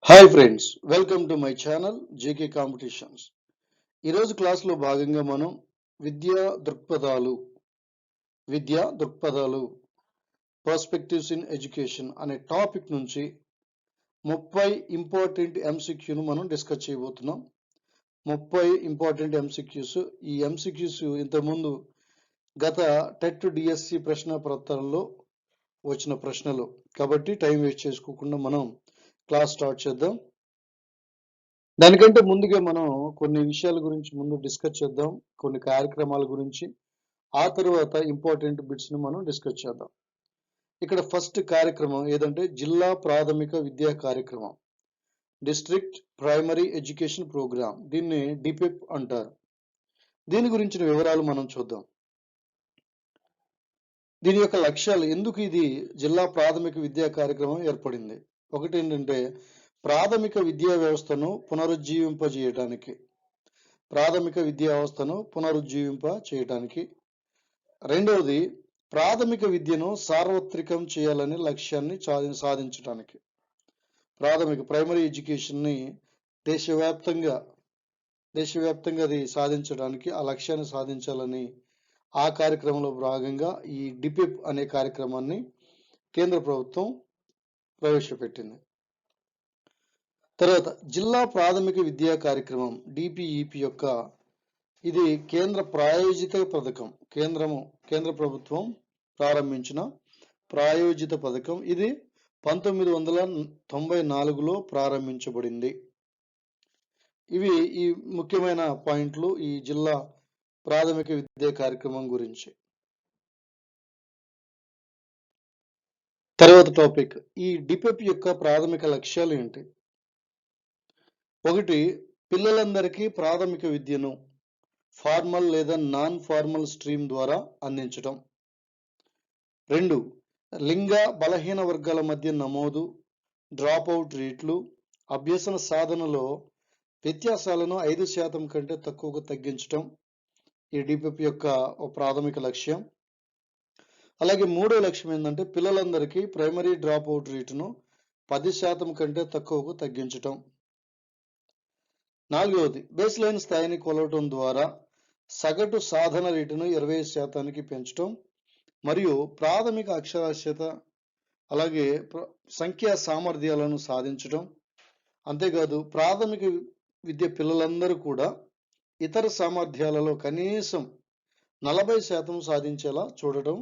Hi friends, welcome to my channel JK competitions. ఈరోజు క్లాస్లో భాగంగా మనం విద్యా దృక్పథాలు పర్స్పెక్టివ్స్ ఇన్ ఎడ్యుకేషన్ అనే టాపిక్ నుంచి 30 ఇంపార్టెంట్ ఎంసీక్యూను మనం డిస్కస్ చేయబోతున్నాం. 30 ఇంపార్టెంట్ ఎంసీక్యూస్. ఈ ఎంసీక్యూస్ ఇంతకుముందు గత టెట్ డిఎస్సి ప్రశ్న పత్రాల్లో వచ్చిన ప్రశ్నలు కాబట్టి టైం వేస్ట్ చేసుకోకుండా మనం క్లాస్ స్టార్ట్ చేద్దాం. దానికంటే ముందుగా మనం కొన్ని విషయాల గురించి ముందు డిస్కస్ చేద్దాం, కొన్ని కార్యక్రమాల గురించి. ఆ తర్వాత ఇంపార్టెంట్ బిట్స్ ని మనం డిస్కస్ చేద్దాం. ఇక్కడ ఫస్ట్ కార్యక్రమం ఏదంటే జిల్లా ప్రాథమిక విద్యా కార్యక్రమం, డిస్ట్రిక్ట్ ప్రైమరీ ఎడ్యుకేషన్ ప్రోగ్రామ్. దీన్ని డిపిప్ అంటారు. దీని గురించిన వివరాలు మనం చూద్దాం. దీని యొక్క లక్ష్యాలు, ఎందుకు ఇది జిల్లా ప్రాథమిక విద్యా కార్యక్రమం ఏర్పడింది. ఒకటి ఏంటంటే ప్రాథమిక విద్యా వ్యవస్థను పునరుజ్జీవింప చేయటానికి. రెండవది, ప్రాథమిక విద్యను సార్వత్రికం చేయాలనే లక్ష్యాన్ని సాధించడానికి. ప్రైమరీ ఎడ్యుకేషన్ ని దేశవ్యాప్తంగా అది సాధించడానికి, ఆ లక్ష్యాన్ని సాధించాలని ఆ కార్యక్రమంలో భాగంగా ఈ డిపిప్ అనే కార్యక్రమాన్ని కేంద్ర ప్రభుత్వం ప్రవేశపెట్టింది. తర్వాత జిల్లా ప్రాథమిక విద్యా కార్యక్రమం డిపిఈపి యొక్క ఇది కేంద్ర ప్రాయోజిత పథకం. కేంద్ర ప్రభుత్వం ప్రారంభించిన ప్రాయోజిత పథకం. ఇది 1994లో ప్రారంభించబడింది. ఇవి ఈ ముఖ్యమైన పాయింట్లు ఈ జిల్లా ప్రాథమిక విద్యా కార్యక్రమం గురించి. తర్వాత టాపిక్, ఈ డిపిప్ యొక్క ప్రాథమిక లక్ష్యాలు ఏంటి? ఒకటి, పిల్లలందరికీ ప్రాథమిక విద్యను ఫార్మల్ లేదా నాన్ ఫార్మల్ స్ట్రీమ్ ద్వారా అందించడం. 2, లింగ బలహీన వర్గాల మధ్య నమోదు, డ్రాప్ అవుట్ రేట్లు, అభ్యసన సాధనలో వ్యత్యాసాలను 5% కంటే తక్కువకు తగ్గించడం ఈ డిపిప్ యొక్క ప్రాథమిక లక్ష్యం. అలాగే మూడో లక్ష్యం ఏంటంటే పిల్లలందరికీ ప్రైమరీ డ్రాప్ అవుట్ రేటును 10% కంటే తక్కువకు తగ్గించటం. 4వది, బేస్ లైన్ స్థాయిని కొలవటం ద్వారా సగటు సాధన రేటును 25% పెంచడం మరియు ప్రాథమిక అక్షరాస్యత అలాగే సంఖ్యా సామర్థ్యాలను సాధించడం. అంతేకాదు ప్రాథమిక విద్య పిల్లలందరూ కూడా ఇతర సామర్థ్యాలలో కనీసం 40% సాధించేలా చూడటం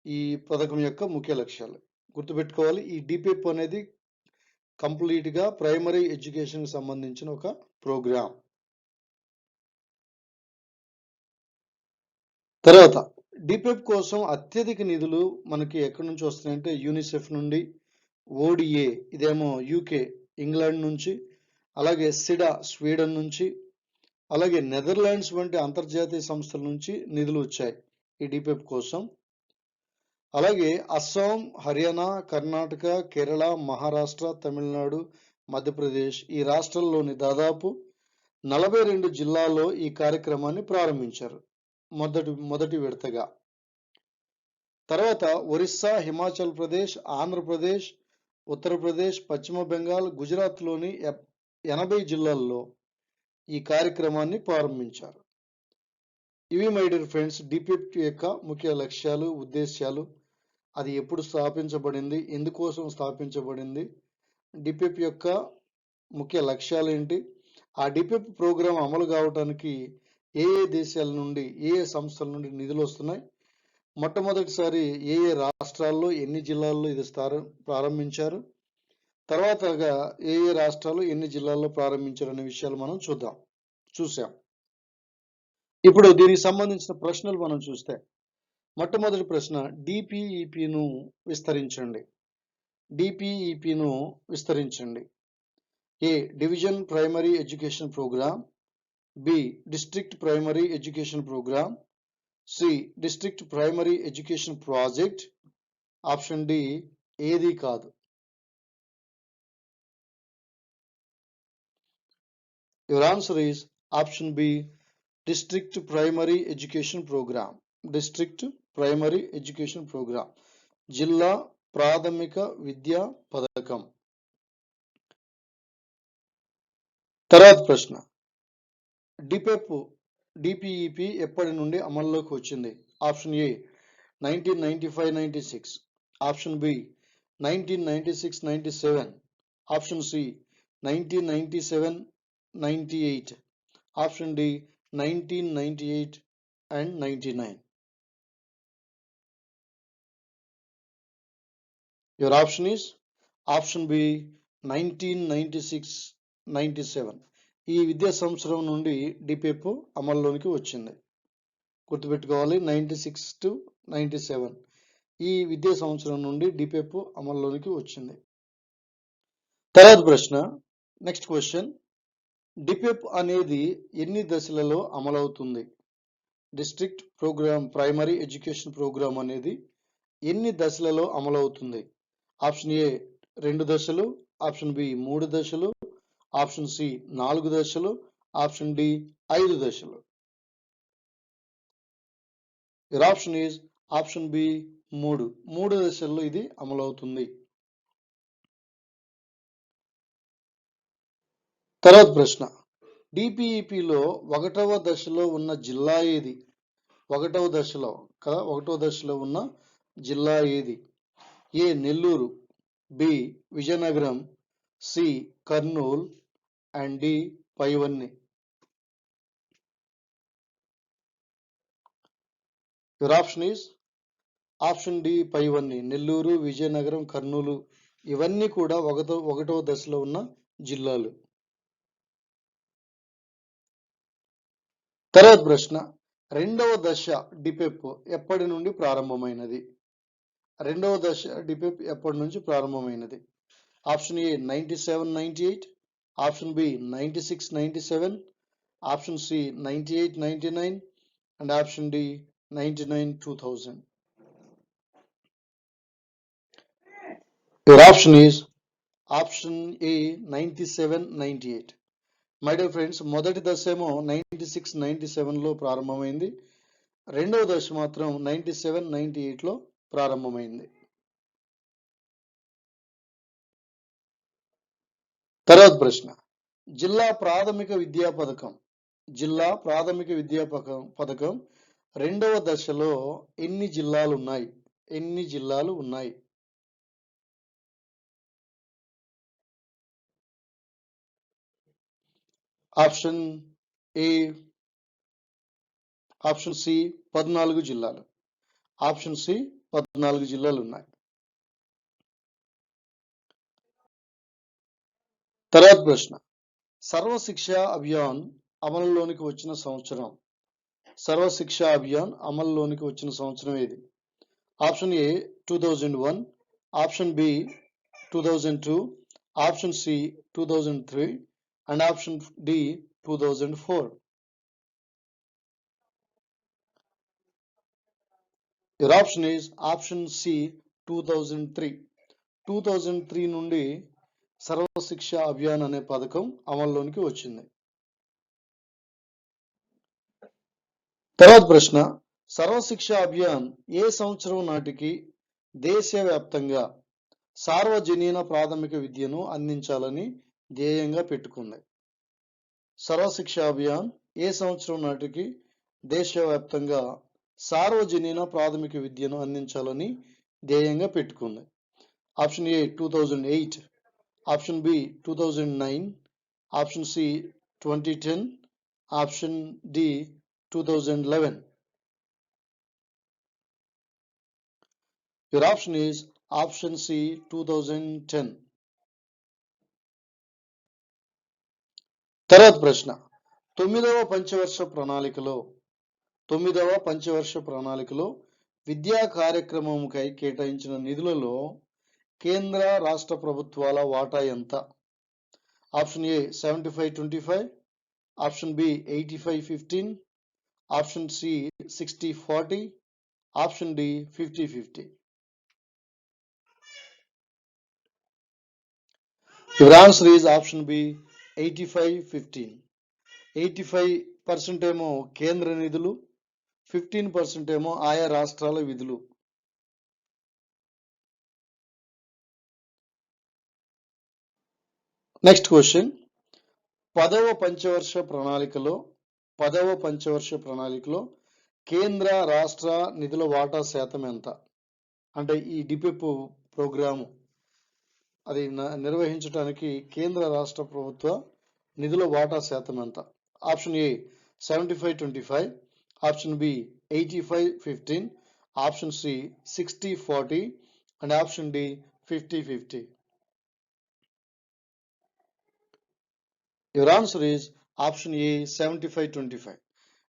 ఈ పథకం యొక్క ముఖ్య లక్ష్యాలు. గుర్తుపెట్టుకోవాలి, ఈ డిపిప్ అనేది కంప్లీట్ గా ప్రైమరీ ఎడ్యుకేషన్ కి సంబంధించిన ఒక ప్రోగ్రామ్. తర్వాత డిపిప్ కోసం అత్యధిక నిధులు మనకి ఎక్కడి నుంచి వస్తున్నాయంటే యూనిసెఫ్ నుండి, ఓడిఏ ఇదేమో యూకే ఇంగ్లాండ్ నుంచి, అలాగే సిడా స్వీడన్ నుంచి, అలాగే నెదర్లాండ్స్ వంటి అంతర్జాతీయ సంస్థల నుంచి నిధులు వచ్చాయి ఈ డిపిప్ కోసం. అలాగే అస్సాం, హర్యానా, కర్ణాటక, కేరళ, మహారాష్ట్ర, తమిళనాడు, మధ్యప్రదేశ్ ఈ రాష్ట్రాల్లోని దాదాపు 42 జిల్లాల్లో ఈ కార్యక్రమాన్ని ప్రారంభించారు మొదటి విడతగా. తర్వాత ఒరిస్సా, హిమాచల్ ప్రదేశ్, ఆంధ్రప్రదేశ్, ఉత్తరప్రదేశ్, పశ్చిమ బెంగాల్, గుజరాత్లోని 80 జిల్లాల్లో ఈ కార్యక్రమాన్ని ప్రారంభించారు. ఇవి మై డియర్ ఫ్రెండ్స్ డిపిప్ యొక్క ముఖ్య లక్ష్యాలు, ఉద్దేశాలు. అది ఎప్పుడు స్థాపించబడింది, ఎందుకోసం స్థాపించబడింది, డిపిప్ యొక్క ముఖ్య లక్ష్యాలు ఏంటి, ఆ డిపిప్ ప్రోగ్రాం అమలు కావడానికి ఏ దేశాల నుండి ఏ సంస్థల నుండి నిధులు వస్తున్నాయి, మొట్టమొదటిసారి ఏ రాష్ట్రాల్లో ఎన్ని జిల్లాల్లో ఇది ప్రారంభించారు, తర్వాతగా ఏ రాష్ట్రాలు ఎన్ని జిల్లాల్లో ప్రారంభించారు అనే విషయాలు మనం చూసాం. ఇప్పుడు దీనికి సంబంధించిన ప్రశ్నలు మనం చూస్తే, మొట్టమొదటి ప్రశ్న, డిపిఈపిను విస్తరించండి. A, division primary education program, B, district primary education program, C, district primary education project, option D ఏది కాదు. Your answer is option B, district primary education program. District primary education program జిల్లా ప్రాథమిక విద్యా పథకం. తర్వాత ప్రశ్న, డిపిఈపి ఎప్పటి నుండి అమల్లోకి వచ్చింది? Option A 1995-96, option B 1996-97, option C 1997-98, option D 1998 and 99. Your option is option B 1996-97. ఈ విద్యా సంవత్సరం నుండి డిపిఎఫ్ అమల్లోనికి వచ్చింది. గుర్తుపెట్టుకోవాలి, 96 to 97 ఈ విద్యా సంవత్సరం నుండి డిపిఎఫ్ అమల్లోనికి వచ్చింది. తర్వాత ప్రశ్న, నెక్స్ట్ క్వశ్చన్, డిపిఎఫ్ అనేది ఎన్ని దశలలో అమలవుతుంది? District program primary education program అనేది ఎన్ని దశలలో అమలవుతుంది? ఆప్షన్ ఏ 2 దశలు, ఆప్షన్ బి 3 దశలు, ఆప్షన్ సి 4 దశలు, ఆప్షన్ డి 5 దశలు. Your option is option B 3 దశల్లో ఇది అమలవుతుంది. తర్వాత ప్రశ్న, డిపిఈపిలో 1వ దశలో ఉన్న జిల్లా ఏది? 1వ దశలో ఉన్న జిల్లా ఏది? A Nellore, B Vizianagaram, C Kurnool and D పైవన్నీ. Your option is option D పైవన్నీ. నెల్లూరు, విజయనగరం, కర్నూలు ఇవన్నీ కూడా 1వ దశలో ఉన్న జిల్లాలు. తర్వాత ప్రశ్న, 2వ దశ డిపెప్ ఎప్పటి నుండి ప్రారంభమైనది? 2వ దశ డిపెప్ ఎప్పటి నుంచి ప్రారంభమైనది? Option A 97-98, option B 96-97, option C 98-99 and option D 99-2000. Your option is option A 97-98. My dear friends, మొదటి దశ ఏమో 96-97లో ప్రారంభమైంది, 2వ దశ మాత్రం 97-98లో ప్రారంభమైంది. తర్వాత ప్రశ్న, జిల్లా ప్రాథమిక విద్యా పథకం 2వ దశలో ఎన్ని జిల్లాలు ఉన్నాయి? ఆప్షన్ ఏ ఆప్షన్ సి 14 జిల్లాలు, ఆప్షన్ సి 14 జిల్లాలు ఉన్నాయి. తర్వాత ప్రశ్న, సర్వశిక్ష అభియాన్ అమలులోనికి వచ్చిన సంవత్సరం ఏది? Option A 2001, option B 2002, option C 2003 and option D 2004. Your option is option C 2003 నుండి సర్వశిక్ష అభియాన్ అనే పథకం అమల్లోనికి వచ్చింది. తర్వాత ప్రశ్న, సర్వశిక్ష అభియాన్ ఏ సంవత్సరం నాటికి దేశవ్యాప్తంగా సార్వజనీన ప్రాథమిక విద్యను అందించాలని ధ్యేయంగా పెట్టుకుంది? సర్వశిక్ష అభియాన్ ఏ సంవత్సరం నాటికి దేశవ్యాప్తంగా సార్వజనీన ప్రాథమిక విద్యను అందించాలని ధ్యేయంగా పెట్టుకుంది? Option A 2008, option B 2009, option C 2010, option D 2011. Your option is option C 2010. తర్వాత ప్రశ్న, 9వ పంచవర్ష ప్రణాళికలో విద్యా కార్యక్రమంకై కేటాయించిన నిధులలో కేంద్ర రాష్ట్ర ప్రభుత్వాల వాటా ఎంత? Option A 75-25, option B 85-15, option C 60-40, option D 50-50. Your answer is option B 85-15. 85% ఏమో కేంద్ర నిధులు, 15% ఏమో ఆయా రాష్ట్రాల విధులు. నెక్స్ట్ క్వశ్చన్, 10వ పంచవర్ష ప్రణాళికలో కేంద్ర రాష్ట్ర నిధుల వాటా శాతం ఎంత? అంటే ఈ డిపిప్ ప్రోగ్రాము అది నిర్వహించడానికి కేంద్ర రాష్ట్ర ప్రభుత్వ నిధుల వాటా శాతం ఎంత? Option A 75-25, option B 85-15, option C 60-40 and option D 50-50. Your answer is option A 75-25.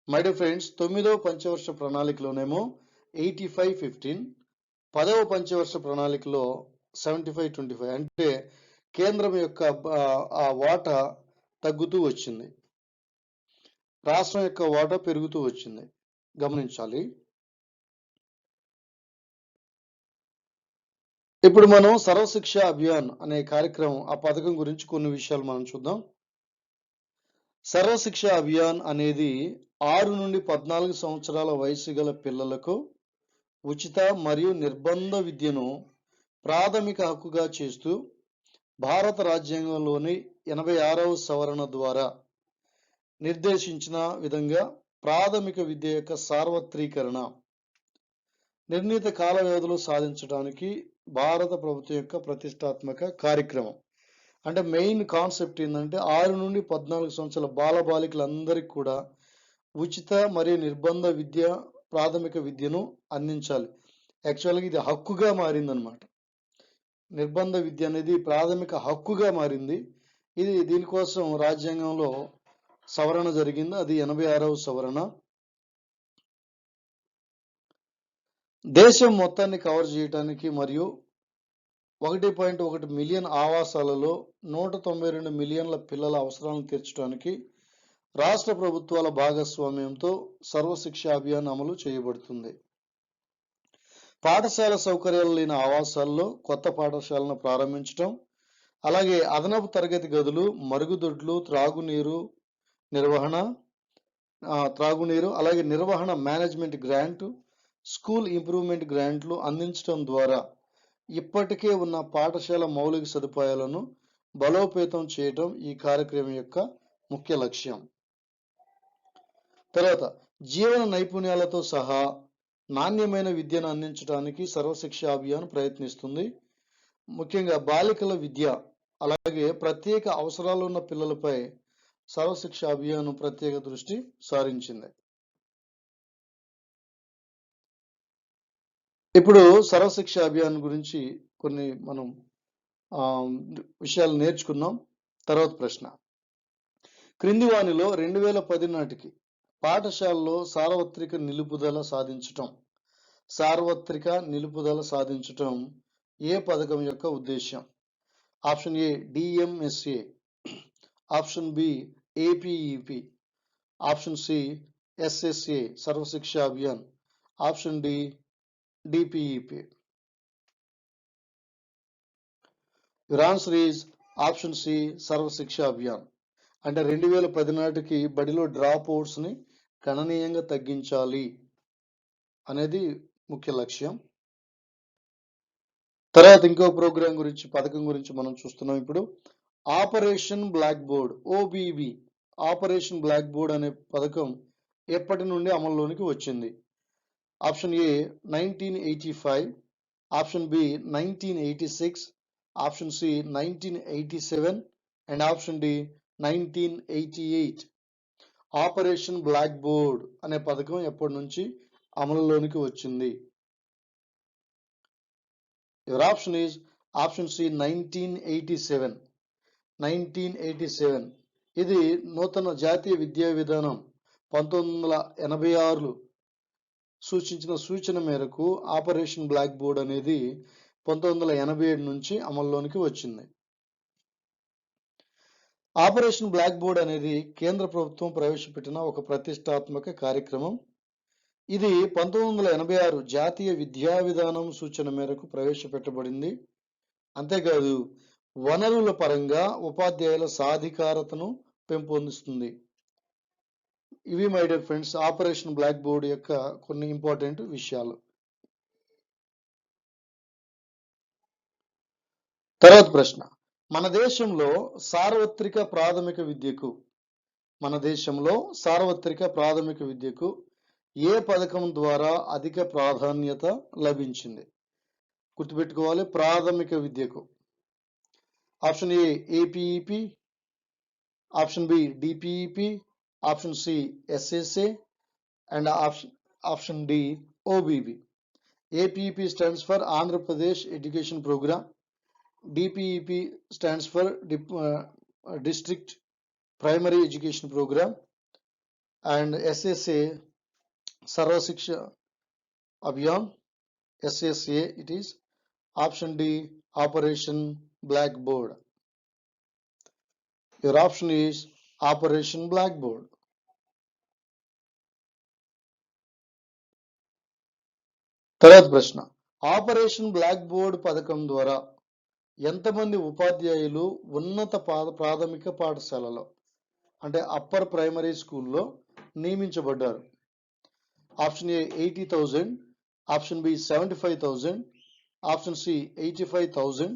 My dear friends, 9వ పంచవర్ష ప్రణాళికలోనేమో 85-15, 10వ పంచవర్ష ప్రణాళికలో 75-25. అంటే కేంద్రం యొక్క ఆ వాటా తగ్గుతూ వచ్చింది, రాష్ట్రం యొక్క వాటా పెరుగుతూ వచ్చింది, గమనించాలి. ఇప్పుడు మనం సర్వశిక్ష అభియాన్ అనే కార్యక్రమం, ఆ పథకం గురించి కొన్ని విషయాలు మనం చూద్దాం. సర్వశిక్ష అభియాన్ అనేది 6 నుండి 14 సంవత్సరాల వయసు గల పిల్లలకు ఉచిత మరియు నిర్బంధ విద్యను ప్రాథమిక హక్కుగా చేస్తూ భారత రాజ్యాంగంలోని 86వ సవరణ ద్వారా నిర్దేశించిన విధంగా ప్రాథమిక విద్య యొక్క సార్వత్రీకరణ నిర్ణీత కాల వ్యవధిలో సాధించడానికి భారత ప్రభుత్వం యొక్క ప్రతిష్టాత్మక కార్యక్రమం. అంటే మెయిన్ కాన్సెప్ట్ ఏంటంటే 6 నుండి 14 సంవత్సరాల బాలబాలికలందరికీ కూడా ఉచిత మరియు నిర్బంధ విద్య, ప్రాథమిక విద్యను అందించాలి. యాక్చువల్గా ఇది హక్కుగా మారిందనమాట. నిర్బంధ విద్య అనేది ప్రాథమిక హక్కుగా మారింది. దీనికోసం రాజ్యాంగంలో సవరణ జరిగింది, అది 86వ సవరణ. దేశం మొత్తాన్ని కవర్ చేయడానికి మరియు 1.1 మిలియన్ ఆవాసాలలో 192 మిలియన్ల పిల్లల అవసరాలను తీర్చడానికి రాష్ట్ర ప్రభుత్వాల భాగస్వామ్యంతో సర్వశిక్ష అభియాన్ అమలు చేయబడుతుంది. పాఠశాల సౌకర్యాలు లేని ఆవాసాల్లో కొత్త పాఠశాలను ప్రారంభించడం, అలాగే అదనపు తరగతి గదులు, మరుగుదొడ్లు, త్రాగునీరు, అలాగే నిర్వహణ మేనేజ్మెంట్ గ్రాంట్, స్కూల్ ఇంప్రూవ్మెంట్ గ్రాంట్లు అందించడం ద్వారా ఇప్పటికే ఉన్న పాఠశాల మౌలిక సదుపాయాలను బలోపేతం చేయడం ఈ కార్యక్రమం యొక్క ముఖ్య లక్ష్యం. తర్వాత జీవన నైపుణ్యాలతో సహా నాణ్యమైన విద్యను అందించడానికి సర్వశిక్ష అభియాన్ ప్రయత్నిస్తుంది. ముఖ్యంగా బాలికల విద్య, అలాగే ప్రత్యేక అవసరాలు ఉన్న పిల్లలపై సర్వశిక్ష అభియాన్ ప్రత్యేక దృష్టి సారించింది. ఇప్పుడు సర్వశిక్ష అభియాన్ గురించి కొన్ని మనం విషయాలు నేర్చుకున్నాం. తర్వాత ప్రశ్న, క్రింది వానిలో 2010 నాటికి పాఠశాలలో సార్వత్రిక నిలుపుదల సాధించటం ఏ పథకం యొక్క ఉద్దేశం? Option A DMSA, option B APEP, option C SSA Sarva Shiksha Abhiyan, option D DPEP. Your answer is option C Sarva Shiksha Abhiyan. అంటే 2010 నాటికి బడిలో డ్రాప్ అవుట్స్ ని గణనీయంగా తగ్గించాలి అనేది ముఖ్య లక్ష్యం. తర్వాత ఇంకో ప్రోగ్రాం గురించి, పథకం గురించి మనం చూస్తున్నాం. ఇప్పుడు operation black board, OBB, operation black board అనే పథకం ఎప్పటి నుండి అమల్లోనికి వచ్చింది? Option A 1985, option B 1986, option C 1987 and option D 1988. Operation black board అనే పథకం ఎప్పటి నుంచి అమలులోనికి వచ్చింది? Your option is option C 1987. 1987. ఇది నూతన జాతీయ విద్యా విధానం 1986లో సూచించిన సూచన మేరకు ఆపరేషన్ బ్లాక్ బోర్డ్ అనేది 1987 నుంచి అమల్లోనికి వచ్చింది. ఆపరేషన్ బ్లాక్ బోర్డ్ అనేది కేంద్ర ప్రభుత్వం ప్రవేశపెట్టిన ఒక ప్రతిష్టాత్మక కార్యక్రమం. ఇది 1986 జాతీయ విద్యా విధానం సూచన మేరకు ప్రవేశపెట్టబడింది. అంతేకాదు వనరుల పరంగా ఉపాధ్యాయుల సాధికారతను పెంపొందిస్తుంది. ఇవి my dear friends operation black board యొక్క కొన్ని ఇంపార్టెంట్ విషయాలు. తర్వాత ప్రశ్న, మన దేశంలో సార్వత్రిక ప్రాథమిక విద్యకు ఏ పథకం ద్వారా అధిక ప్రాధాన్యత లభించింది? గుర్తుపెట్టుకోవాలి, ప్రాథమిక విద్యకు. Option A APEP, option B DPEP, option C SSA and option D OBB. APEP stands for Andhra Pradesh education programme, DPEP stands for District Primary Education Program, and SSA Sarva Shiksha Abhiyan, SSA it is. Option D Operation Blackboard. Your option is Operation Blackboard. తర్వాత ప్రశ్న, operation black board పథకం ద్వారా ఎంతమంది ఉపాధ్యాయులు ఉన్నత ప్రాథమిక పాఠశాలలో అంటే అప్పర్ ప్రైమరీ స్కూల్లో నియమించబడ్డారు? Option A 80,000, option B 75,000, option C 85,000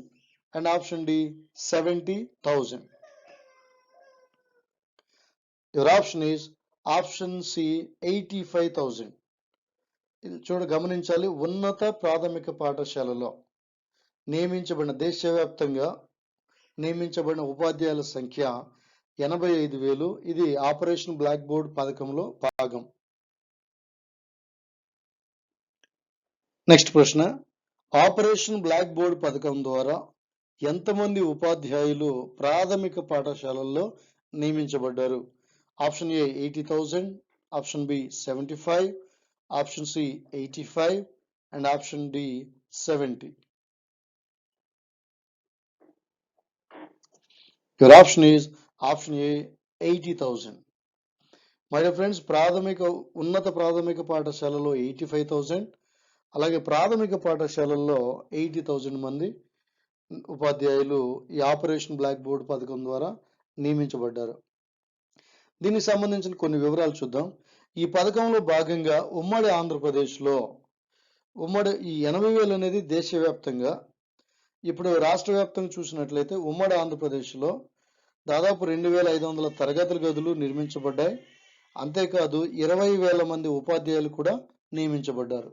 and option D 70,000. Your option is option C 85,000. గమనించాలి, ఉన్నత ప్రాథమిక పాఠశాలలో నియమించబడిన దేశవ్యాప్తంగా నియమించబడిన ఉపాధ్యాయుల సంఖ్య 85,000. ఇది ఆపరేషన్ బ్లాక్ బోర్డ్ పథకంలో భాగం. నెక్స్ట్ ప్రశ్న, ఆపరేషన్ బ్లాక్ బోర్డ్ పథకం ద్వారా ఎంతమంది ఉపాధ్యాయులు ప్రాథమిక పాఠశాలల్లో నియమించబడ్డారు? Option A 80,000, option B 75, option C 85 and option D 70. Your option is option A 80,000. My dear friends, ఉన్నత ప్రాథమిక పాఠశాలలో 85,000, అలాగే ప్రాథమిక పాఠశాలల్లో 80,000 మంది ఉపాధ్యాయులు ఈ ఆపరేషన్ బ్లాక్ బోర్డ్ పథకం ద్వారా నియమించబడ్డారు. దీనికి సంబంధించిన కొన్ని వివరాలు చూద్దాం. ఈ పథకంలో భాగంగా ఉమ్మడి ఆంధ్రప్రదేశ్లో ఈ 80,000 అనేది దేశవ్యాప్తంగా, ఇప్పుడు రాష్ట్ర వ్యాప్తంగా చూసినట్లయితే ఉమ్మడి ఆంధ్రప్రదేశ్లో దాదాపు 2,500 తరగతుల గదులు నిర్మించబడ్డాయి. అంతేకాదు 20,000 మంది ఉపాధ్యాయులు కూడా నియమించబడ్డారు.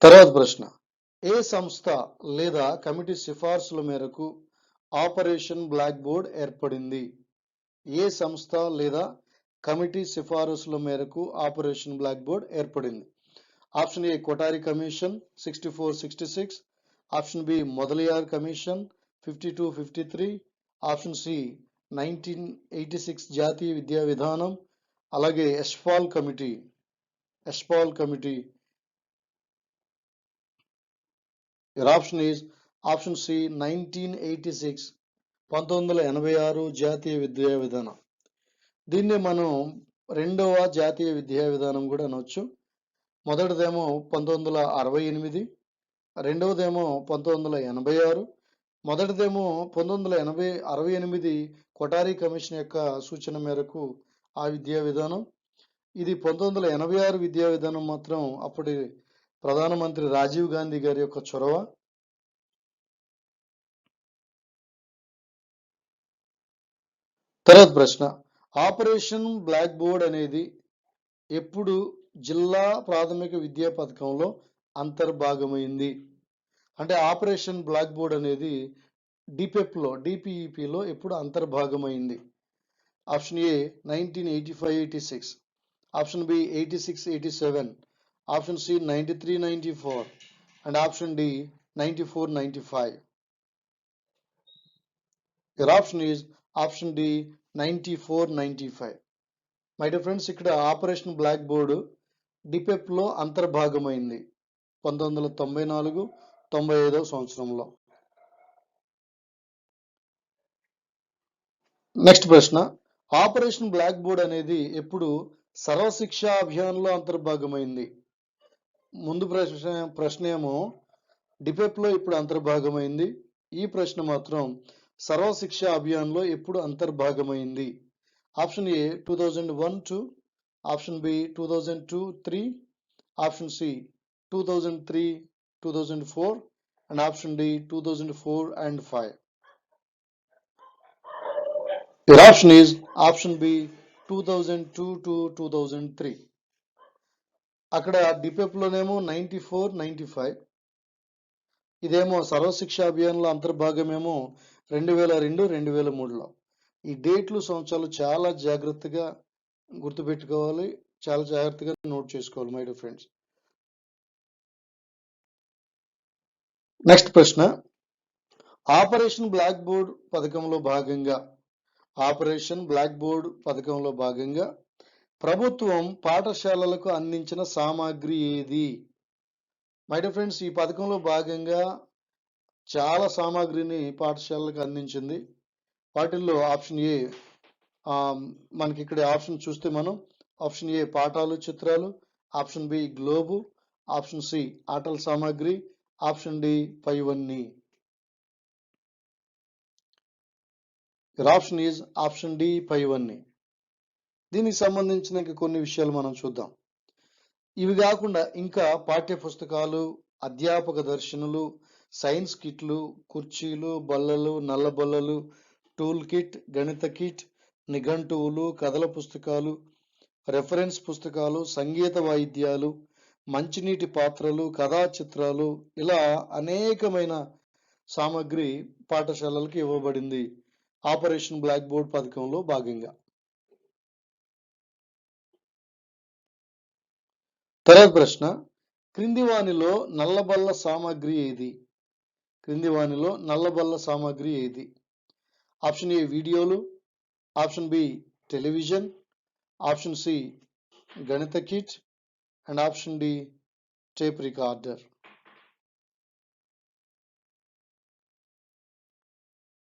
తర్వాత ప్రశ్న, ఏ సంస్థ లేదా కమిటీ సిఫార్సుల మేరకు ఆపరేషన్ బ్లాక్ బోర్డ్ ఏర్పడింది? ఏ సంస్థ లేదా కమిటీ సిఫారసుల మేరకు ఆపరేషన్ బ్లాక్ బోర్డ్ ఏర్పడింది? Option A Kothari commission 64-66, option B Mudaliar commission 52-53, option C 1986 జాతీయ విద్యా విధానం, అలాగే Yashpal committee. Your option is option C 1986, 1986 జాతీయ విద్యా విధానం. దీన్ని మనం రెండవ జాతీయ విద్యా విధానం కూడా అనొచ్చు. మొదటిదేమో 1968, రెండవదేమో 1986. మొదటిదేమో 1968 కొఠారి కమిషన్ యొక్క సూచన మేరకు ఆ విద్యా విధానం. ఇది 1986 విద్యా విధానం మాత్రం అప్పటి ప్రధానమంత్రి రాజీవ్ గాంధీ గారి యొక్క చొరవ. తర్వాత ప్రశ్న, ఆపరేషన్ బ్లాక్ బోర్డ్ అనేది ఎప్పుడు జిల్లా ప్రాథమిక విద్యా పథకంలో అంతర్భాగమైంది? అంటే ఆపరేషన్ బ్లాక్ బోర్డ్ అనేది డిపిఈపిలో ఎప్పుడు అంతర్భాగమైంది? Option A 1985-86, option B 86-87, option C 93-94 and option D 94-95. Your option is option D 94-95. My dear friends, ఇక్కడ ఆపరేషన్ బ్లాక్ బోర్డు డిపెప్లో అంతర్భాగమైంది 1994-95 సంవత్సరంలో. నెక్స్ట్ ప్రశ్న, ఆపరేషన్ బ్లాక్ బోర్డ్ అనేది ఎప్పుడు సర్వశిక్షా అభియాన్లో అంతర్భాగమైంది? ముందు ప్రశ్న ఏమో డిపెప్లో ఇప్పుడు అంతర్భాగమైంది. ఈ ప్రశ్న మాత్రం సర్వశిక్షా అభియాన్లో ఎప్పుడు అంతర్భాగమైంది? Option A 2001-2, option B 2002-3, option C 2003, 2004, and option D 2004 and 5. Your option is option B 2002 to 2003. అక్కడ డిపెప్ లోనేమో 94, 95. ఇదేమో సర్వశిక్ష అభియాన్లో అంతర్భాగమేమో 2002, 2003లో. ఈ డేట్లు సంవత్సరాలు చాలా జాగ్రత్తగా గుర్తుపెట్టుకోవాలి, చాలా జాగ్రత్తగా నోట్ చేసుకోవాలి మై డియర్ ఫ్రెండ్స్. నెక్స్ట్ ప్రశ్న, ఆపరేషన్ బ్లాక్ బోర్డ్ పథకంలో భాగంగా ప్రభుత్వం పాఠశాలలకు అందించిన సామాగ్రి ఏది? మై డియర్ ఫ్రెండ్స్, ఈ పథకంలో భాగంగా చాలా సామాగ్రిని పాఠశాలలకు అందించింది. వాటిల్లో ఆప్షన్ ఏ, మనకి ఇక్కడ ఆప్షన్ చూస్తే మనం ఆప్షన్ ఏ పాఠాలు చిత్రాలు, option B globe, option C ఆటల సామాగ్రి, ఆప్షన్ డి పైవన్నీ. ఆప్షన్ ఈజ్ ఆప్షన్ డి పైవన్నీ. దీనికి సంబంధించిన కొన్ని విషయాలు మనం చూద్దాం. ఇవి కాకుండా ఇంకా పాఠ్య పుస్తకాలు, అధ్యాపక దర్శనులు, సైన్స్ కిట్లు, కుర్చీలు, బల్లలు, నల్ల బల్లలు, టూల్ కిట్, గణిత కిట్, నిఘంటువులు, కథల పుస్తకాలు, రెఫరెన్స్ పుస్తకాలు, సంగీత వాయిద్యాలు, మంచినీటి పాత్రలు, కథా చిత్రాలు, ఇలా అనేకమైన సామాగ్రి పాఠశాలలకు ఇవ్వబడింది ఆపరేషన్ బ్లాక్ బోర్డ్ పథకంలో భాగంగా. తర్వాత ప్రశ్న, క్రింది వానిలో నల్లబల్ల సామాగ్రి ఏది? ఆప్షన్ ఏ వీడియోలు, option B television, option C గణిత kit, and option D tape recorder.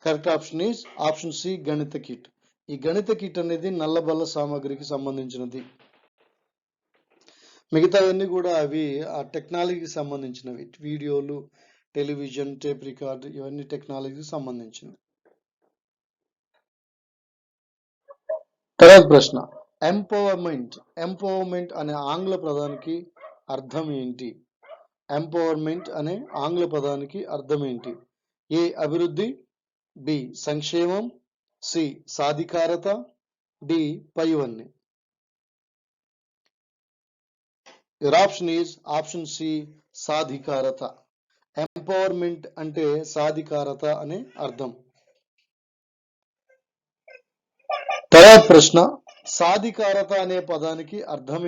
Correct option is option C గణిత కిట్. ఈ గణిత కిట్ అనేది నల్లబల్ల సామాగ్రికి సంబంధించినది. మిగతావన్నీ కూడా అవి ఆ టెక్నాలజీకి సంబంధించినవి. వీడియోలు, టెలివిజన్, టేప్ రికార్డ్, ఇవన్నీ టెక్నాలజీకి సంబంధించినవి. తర్వాత ప్రశ్న, ఎంపవర్మెంట్ అనే ఆంగ్ల పదానికి అర్థం ఏంటి? ఏ అభివృద్ధి, బి సంక్షేమం, సి సాధికారత, డి పైవన్నీ. Your option is option C సాధికారత. ఎంపవర్మెంట్ అంటే సాధికారత అనే అర్థం. తర్వాత ప్రశ్న, సాధికారత అనే పదానికి అర్థం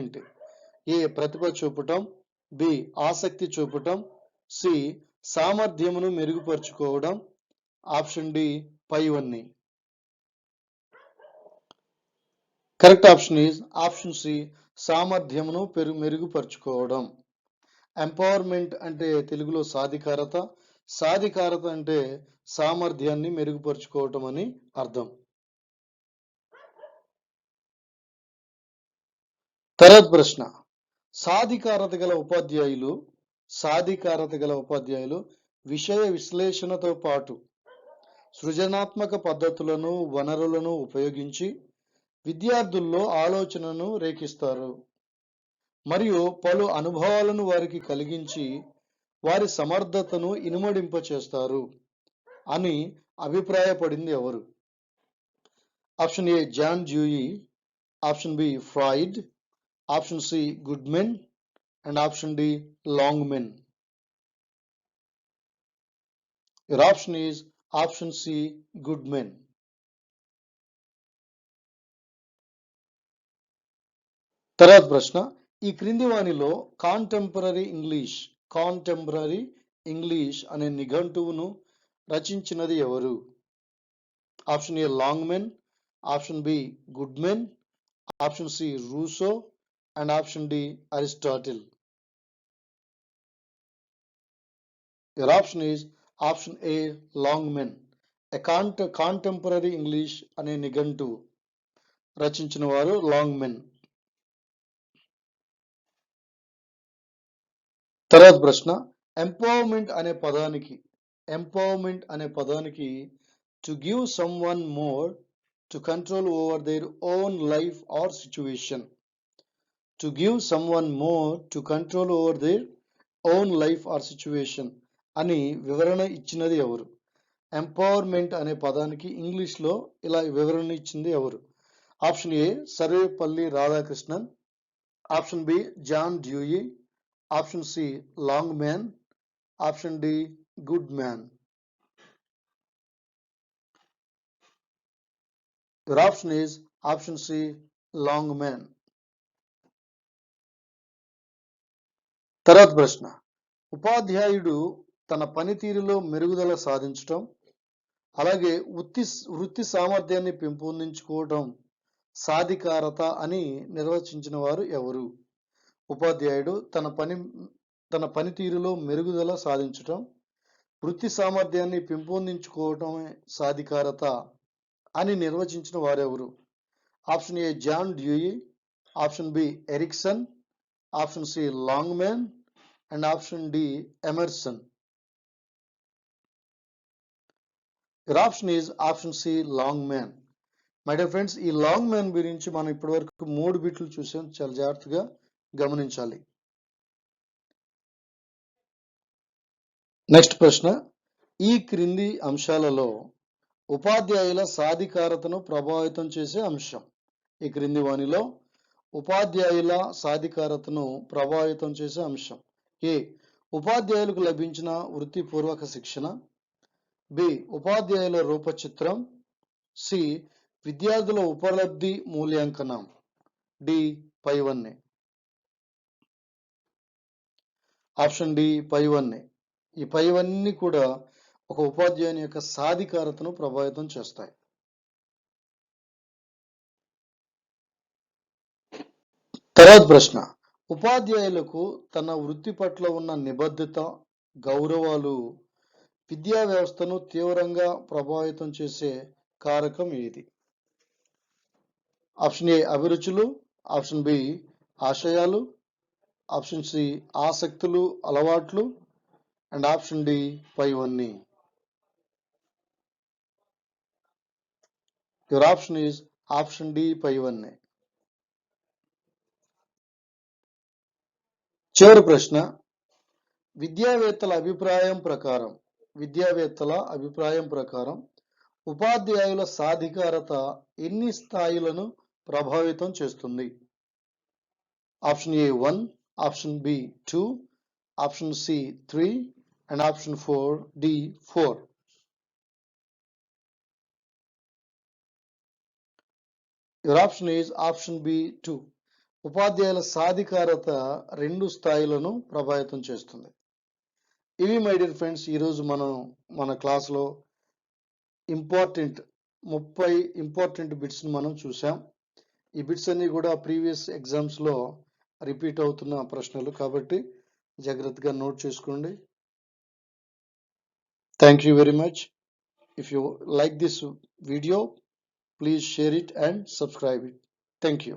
ఏంటి? ఏ ప్రతిభ చూపటం, బి ఆసక్తి చూపటం, సి సామర్థ్యమును మెరుగుపరుచుకోవడం, ఆప్షన్ డి పైవన్నీ. Correct option is option C సామర్థ్యమును మెరుగుపరుచుకోవడం. ఎంపవర్మెంట్ అంటే తెలుగులో సాధికారత అంటే సామర్థ్యాన్ని మెరుగుపరుచుకోవటం అని అర్థం. తర్వాత ప్రశ్న, సాధికారత గల ఉపాధ్యాయులు విషయ విశ్లేషణతో పాటు సృజనాత్మక పద్ధతులను, వనరులను ఉపయోగించి విద్యార్థుల్లో ఆలోచనను రేకిస్తారు మరియు పలు అనుభవాలను వారికి కలిగించి వారి సమర్థతను ఇనుమడింపచేస్తారు అని అభిప్రాయపడింది ఎవరు? Option A John Dewey, option B Freud, option C Goodman, and option D Longman. Your option is option C Goodman. తర్వాత ప్రశ్న, ఈ క్రింది వానిలో కాంటెంపరరీ ఇంగ్లీష్ అనే నిఘంటువును రచించినది ఎవరు? Option A Longman, option B Goodman, option C Rousseau, and option D Aristotle. Your option is option A Longman. Contemporary English అనే నిఘంటువు రచించిన వారు లాంగ్మెన్. తర్వాత ప్రశ్న, ఎంపవర్మెంట్ అనే పదానికి to give someone more to control over their own life or situation to give someone more to control over their own life or situation అని వివరణ ఇచ్చినది ఎవరు? ఎంపవర్మెంట్ అనే పదానికి ఇంగ్లీష్లో ఇలా వివరణ ఇచ్చింది ఎవరు? Option A Sarvepalli Radhakrishnan, option B John Dewey, option C Longman, option D Goodman. Your option is option C, long man. తర్వాత ప్రశ్న, ఉపాధ్యాయుడు తన పనితీరులో మెరుగుదల సాధించటం, అలాగే వృత్తి సామర్థ్యాన్ని పెంపొందించుకోవటం సాధికారత అని నిర్వచించిన వారు ఎవరు? ఉపాధ్యాయుడు తన పనితీరులో మెరుగుదల సాధించటం, వృత్తి సామర్థ్యాన్ని పెంపొందించుకోవటమే సాధికారత అని నిర్వచించిన వారెవరు? Option A John Dewey, option B Erikson, option C Longman and option D Emerson. Your option is option C Longman. My dear friends, ఈ లాంగ్ మ్యాన్ గురించి మనం ఇప్పటివరకు 3 బిట్లు చూసాం. చాలా జాగ్రత్తగా గమనించాలి. నెక్స్ట్ ప్రశ్న, ఈ క్రింది అంశాలలో ఉపాధ్యాయుల సాధికారతను ప్రభావితం చేసే అంశం. ఈ క్రింది వానిలో ఉపాధ్యాయుల సాధికారతను ప్రభావితం చేసే అంశం. ఏ ఉపాధ్యాయులకు లభించిన వృత్తిపూర్వక శిక్షణ, బి ఉపాధ్యాయుల రూపచిత్రం, సి విద్యార్థుల ఉపలబ్ధి మూల్యాంకనం, డి పైవన్నీ. ఆప్షన్ డి పైవన్నీ. ఈ పైవన్నీ కూడా ఒక ఉపాధ్యాయుని యొక్క సాధికారతను ప్రభావితం చేస్తాయి. తర్వాత ప్రశ్న, ఉపాధ్యాయులకు తన వృత్తి పట్ల ఉన్న నిబద్ధత, గౌరవాలు విద్యా వ్యవస్థను తీవ్రంగా ప్రభావితం చేసే కారకం ఏది? ఆప్షన్ ఏ అభిరుచులు, ఆప్షన్ బి ఆశయాలు, ఆప్షన్ సి ఆసక్తులు అలవాట్లు అండ్ ఆప్షన్ డి పైవన్నీ. Your option is option D పైవన్నీ. చివరి ప్రశ్న, విద్యావేత్తల అభిప్రాయం ప్రకారం ఉపాధ్యాయుల సాధికారత ఎన్ని స్థాయిలను ప్రభావితం చేస్తుంది? Option A 1, option B 2, option C 3 and option 4 D 4. Your option is option B 2. ఉపాధ్యాయుల సాధికారత 2 స్థాయిలను ప్రభావితం చేస్తుంది. ఇవి మై డియర్ ఫ్రెండ్స్, ఈరోజు మన క్లాస్లో 30 ఇంపార్టెంట్ బిట్స్ని మనం చూసాం. ఈ బిట్స్ అన్ని కూడా ప్రీవియస్ ఎగ్జామ్స్లో రిపీట్ అవుతున్న ప్రశ్నలు కాబట్టి జాగ్రత్తగా నోట్ చేసుకోండి. Thank you very much. If you like this video, please share it and subscribe it. Thank you.